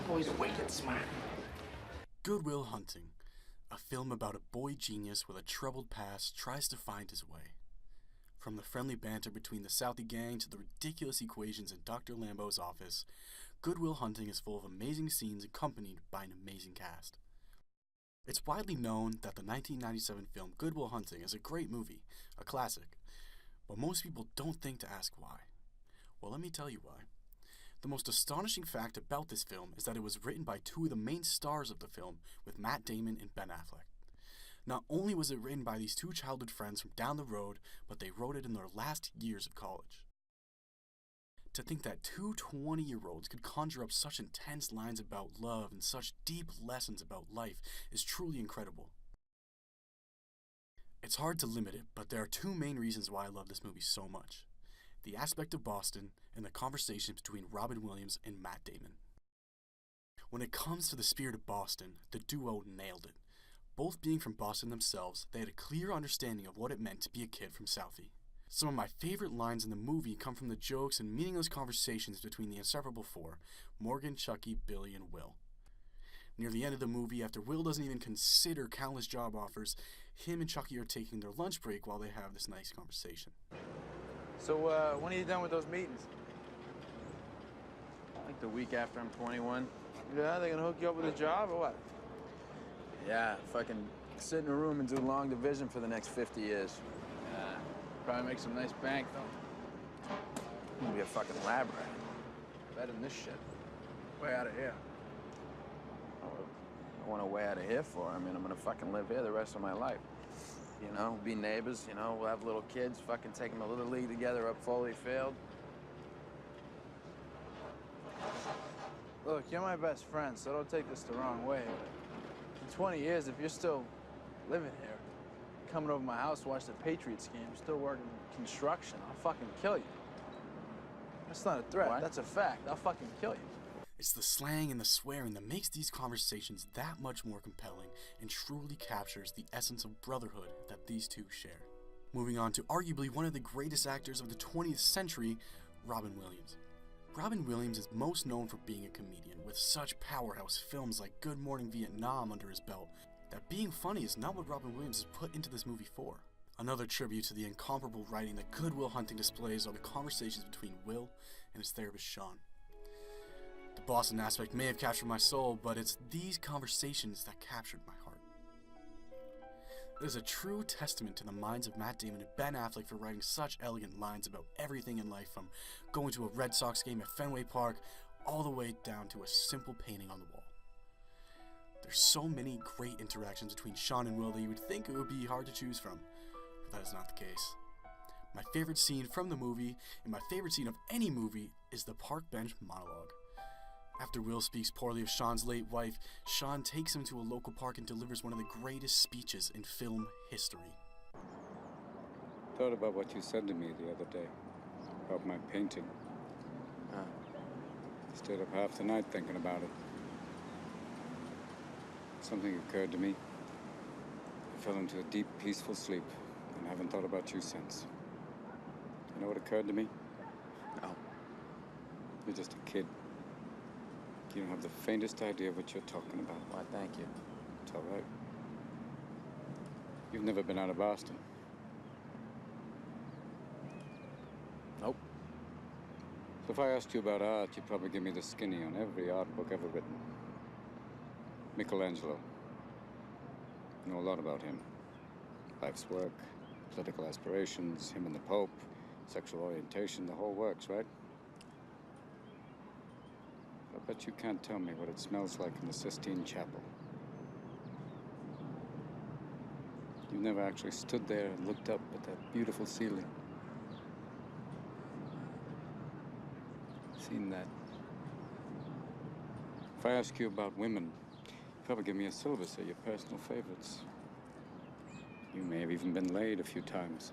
boy's wicked smart. Good Will Hunting, a film about a boy genius with a troubled past tries to find his way. From the friendly banter between the Southie gang to the ridiculous equations in Dr. Lambo's office, Good Will Hunting is full of amazing scenes accompanied by an amazing cast. It's widely known that the 1997 film Good Will Hunting is a great movie, a classic, but most people don't think to ask why. Well, let me tell you why. The most astonishing fact about this film is that it was written by two of the main stars of the film, with Matt Damon and Ben Affleck. Not only was it written by these two childhood friends from down the road, but they wrote it in their last years of college. To think that two 20-year-olds could conjure up such intense lines about love and such deep lessons about life is truly incredible. It's hard to limit it, but there are two main reasons why I love this movie so much: the aspect of Boston and the conversations between Robin Williams and Matt Damon. When it comes to the spirit of Boston, the duo nailed it. Both being from Boston themselves, they had a clear understanding of what it meant to be a kid from Southie. Some of my favorite lines in the movie come from the jokes and meaningless conversations between the inseparable four: Morgan, Chucky, Billy, and Will. Near the end of the movie, after Will doesn't even consider countless job offers, him and Chucky are taking their lunch break while they have this nice conversation. So, when are you done with those meetings? Like the week after I'm 21. Yeah, they gonna hook you up with a job or what? Yeah, fucking sit in a room and do long division for the next 50 years. Yeah, probably make some nice bank, though. I'm gonna be a fucking lab rat. Better than this shit. Way out of here. I want to way out of here for. I mean, I'm gonna fucking live here the rest of my life. You know, be neighbors, you know, we'll have little kids, fucking take them to Little League together up Foley Field. Look, you're my best friend, so don't take this the wrong way. But in 20 years, if you're still living here, coming over my house to watch the Patriots game, still working construction, I'll fucking kill you. That's not a threat. What? That's a fact. I'll fucking kill you. It's the slang and the swearing that makes these conversations that much more compelling and truly captures the essence of brotherhood that these two share. Moving on to arguably one of the greatest actors of the 20th century, Robin Williams. Robin Williams is most known for being a comedian, with such powerhouse films like Good Morning Vietnam under his belt, that being funny is not what Robin Williams is put into this movie for. Another tribute to the incomparable writing that Good Will Hunting displays are the conversations between Will and his therapist Sean. The Boston aspect may have captured my soul, but it's these conversations that captured my heart. It is a true testament to the minds of Matt Damon and Ben Affleck for writing such elegant lines about everything in life, from going to a Red Sox game at Fenway Park, all the way down to a simple painting on the wall. There's so many great interactions between Sean and Will that you would think it would be hard to choose from, but that is not the case. My favorite scene from the movie, and my favorite scene of any movie, is the park bench monologue. After Will speaks poorly of Sean's late wife, Sean takes him to a local park and delivers one of the greatest speeches in film history. Thought about what you said to me the other day about my painting. Stayed up half the night thinking about it. Something occurred to me. I fell into a deep, peaceful sleep and haven't thought about you since. You know what occurred to me? No. You're just a kid. You don't have the faintest idea what you're talking about. Why, thank you. It's all right. You've never been out of Boston. Nope. So if I asked you about art, you'd probably give me the skinny on every art book ever written. Michelangelo. I know a lot about him. Life's work, political aspirations, him and the Pope, sexual orientation, the whole works, right? I bet you can't tell me what it smells like in the Sistine Chapel. You've never actually stood there and looked up at that beautiful ceiling. Seen that. If I ask you about women, you'd probably give me a syllabus of your personal favorites. You may have even been laid a few times.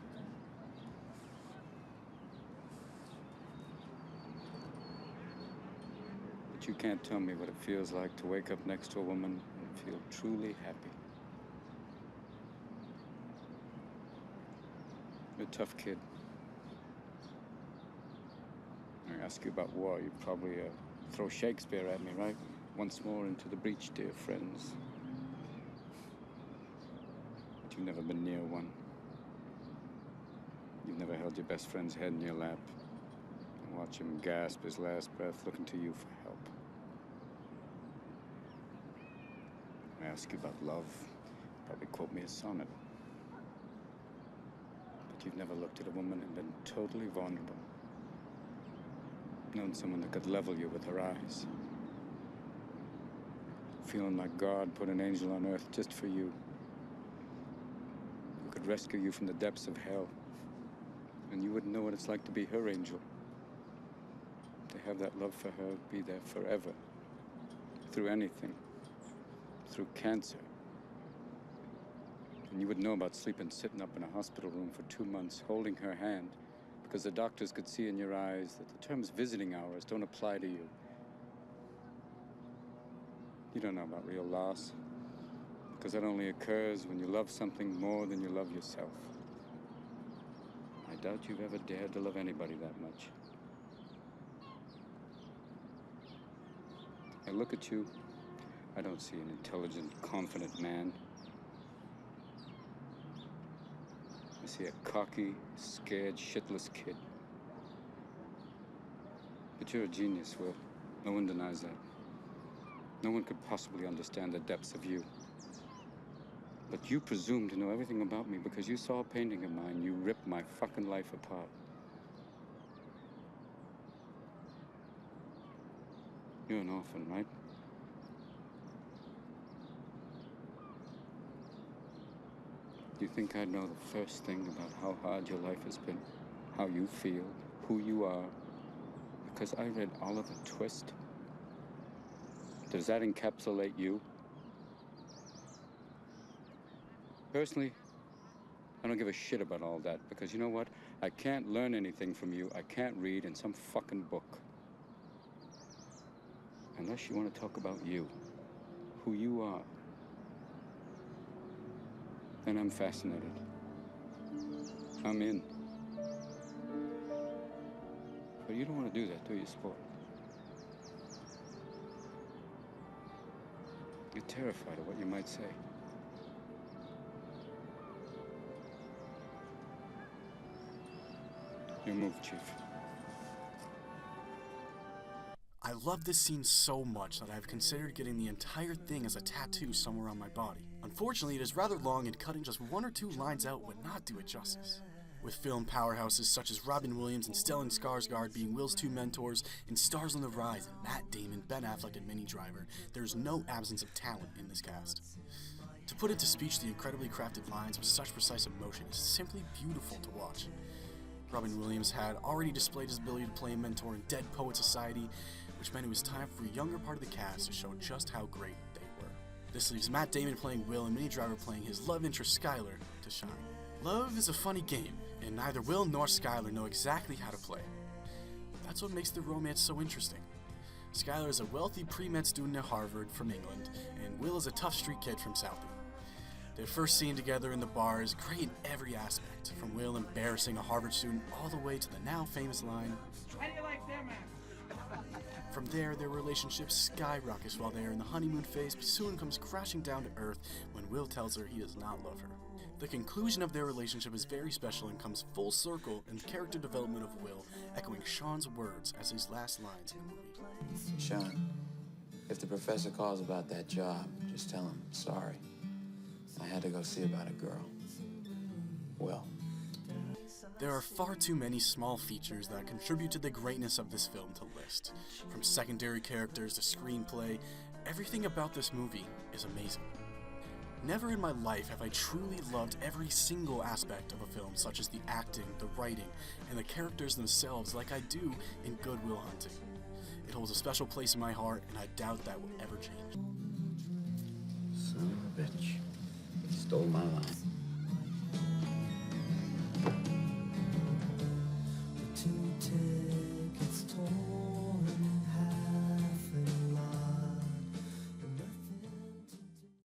But you can't tell me what it feels like to wake up next to a woman and feel truly happy. You're a tough kid. I ask you about war, you'd probably throw Shakespeare at me, right? once more into the breach, dear friends. But you've never been near one. You've never held your best friend's head in your lap and watched him gasp his last breath looking to you for help. I ask you about love, probably quote me a sonnet. But you've never looked at a woman and been totally vulnerable. Known someone that could level you with her eyes. Feeling like God put an angel on earth just for you. Who could rescue you from the depths of hell. And you wouldn't know what it's like to be her angel. To have that love for her be there forever. Through anything. Through cancer. And you would know about sleeping sitting up in a hospital room for 2 months, holding her hand, because the doctors could see in your eyes that the terms visiting hours don't apply to you. You don't know about real loss, because that only occurs when you love something more than you love yourself. I doubt you've ever dared to love anybody that much. I look at you, I don't see an intelligent, confident man. I see a cocky, scared, shitless kid. But you're a genius, Will. No one denies that. No one could possibly understand the depths of you. But you presume to know everything about me because you saw a painting of mine. You ripped my fucking life apart. You're an orphan, right? Do you think I'd know the first thing about how hard your life has been? How you feel? Who you are? Because I read Oliver Twist? Does that encapsulate you? Personally, I don't give a shit about all that, because you know what? I can't learn anything from you. I can't read in some fucking book. Unless you want to talk about you, who you are. Then I'm fascinated. I'm in. But you don't want to do that, do you, Sport? You're terrified of what you might say. Your move, Chief. I love this scene so much that I've considered getting the entire thing as a tattoo somewhere on my body. Unfortunately, it is rather long and cutting just 1 or 2 lines out would not do it justice. With film powerhouses such as Robin Williams and Stellan Skarsgård being Will's 2 mentors, and stars on the rise and Matt Damon, Ben Affleck, and Minnie Driver, there is no absence of talent in this cast. To put into speech the incredibly crafted lines with such precise emotion is simply beautiful to watch. Robin Williams had already displayed his ability to play a mentor in Dead Poet Society, which meant it was time for a younger part of the cast to show just how great they were. This leaves Matt Damon playing Will and Minnie Driver playing his love interest Skylar to shine. Love is a funny game, and neither Will nor Skylar know exactly how to play. That's what makes the romance so interesting. Skylar is a wealthy pre-med student at Harvard from England, and Will is a tough street kid from Southie. Their first scene together in the bar is great in every aspect, from Will embarrassing a Harvard student all the way to the now famous line, "How do you like them apples?" From there, their relationship skyrockets while they are in the honeymoon phase, but soon comes crashing down to earth when Will tells her he does not love her. The conclusion of their relationship is very special and comes full circle in the character development of Will, echoing Sean's words as his last lines in the movie. Sean, if the professor calls about that job, just tell him, sorry. I had to go see about a girl. Will. There are far too many small features that contribute to the greatness of this film to list. From secondary characters to screenplay, everything about this movie is amazing. Never in my life have I truly loved every single aspect of a film, such as the acting, the writing, and the characters themselves like I do in Good Will Hunting. It holds a special place in my heart, and I doubt that will ever change. Son of a bitch. Stole my line.